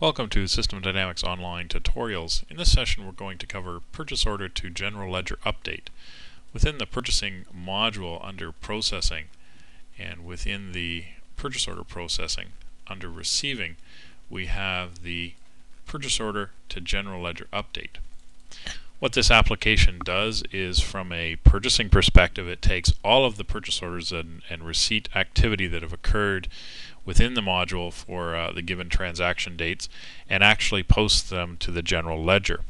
Welcome to System Dynamics Online Tutorials. In this session we're going to cover Purchase Order to General Ledger Update. Within the Purchasing module under Processing and within the Purchase Order Processing under Receiving we have the Purchase Order to General Ledger Update. What this application does is, from a purchasing perspective, it takes all of the purchase orders and receipt activity that have occurred within the module for the given transaction dates and actually posts them to the general ledger.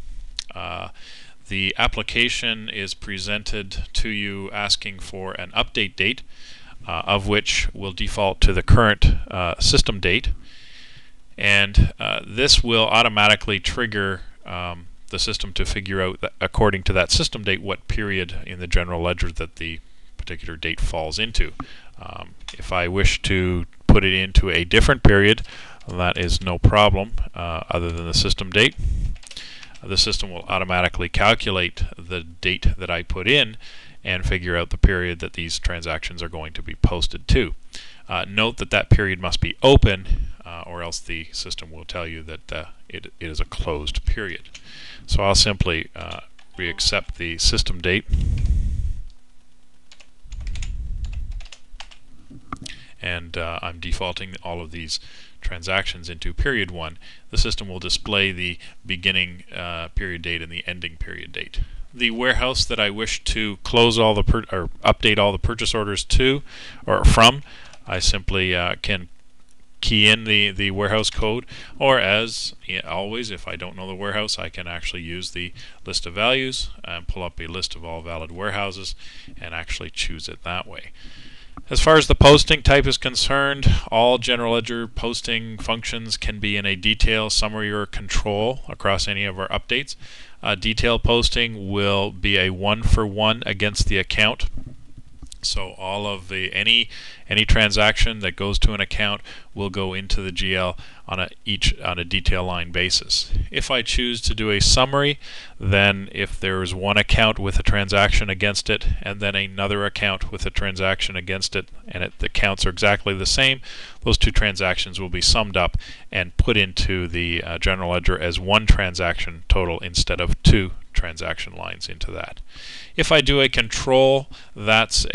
The application is presented to you asking for an update date, of which will default to the current system date, and this will automatically trigger the system to figure out that, according to that system date, what period in the general ledger that the particular date falls into. If I wish to put it into a different period, that is no problem other than the system date. The system will automatically calculate the date that I put in and figure out the period that these transactions are going to be posted to. Note that that period must be open or else the system will tell you that it is a closed period. So I'll simply re-accept the system date and I'm defaulting all of these transactions into period 1. The system will display the beginning period date and the ending period date. The warehouse that I wish to close all the or update all the purchase orders to or from, I simply can key in the warehouse code, or as always, if I don't know the warehouse, I can actually use the list of values and pull up a list of all valid warehouses and actually choose it that way. As far as the posting type is concerned, all general ledger posting functions can be in a detail, summary, or control across any of our updates. Detail posting will be a one-for-one against the account. So all of any transaction that goes to an account will go into the GL on a detail line basis. If I choose to do a summary, then if there is one account with a transaction against it and then another account with a transaction against it, and the counts are exactly the same, those two transactions will be summed up and put into the general ledger as one transaction total instead of two transaction lines into that. If I do a control, that's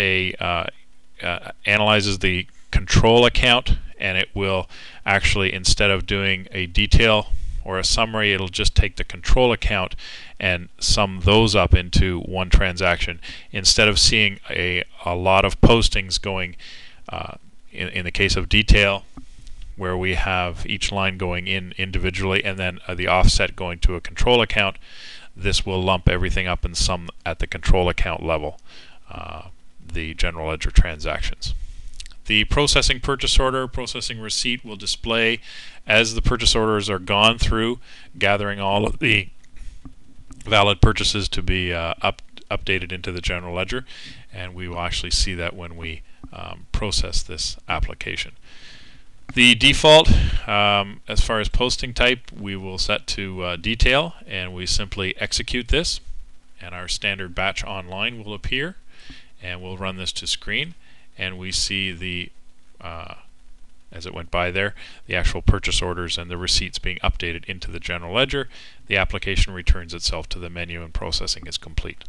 analyzes the control account, and it will actually, instead of doing a detail or a summary, it'll just take the control account and sum those up into one transaction. Instead of seeing a lot of postings going in the case of detail, where we have each line going in individually and then the offset going to a control account, this will lump everything up and sum at the control account level the general ledger transactions. The processing purchase order, processing receipt will display as the purchase orders are gone through, gathering all of the valid purchases to be updated into the general ledger, and we will actually see that when we process this application. The default, as far as posting type, we will set to detail, and we simply execute this, and our standard batch online will appear, and we'll run this to screen, and we see the as it went by there, the actual purchase orders and the receipts being updated into the general ledger. The application returns itself to the menu and processing is complete.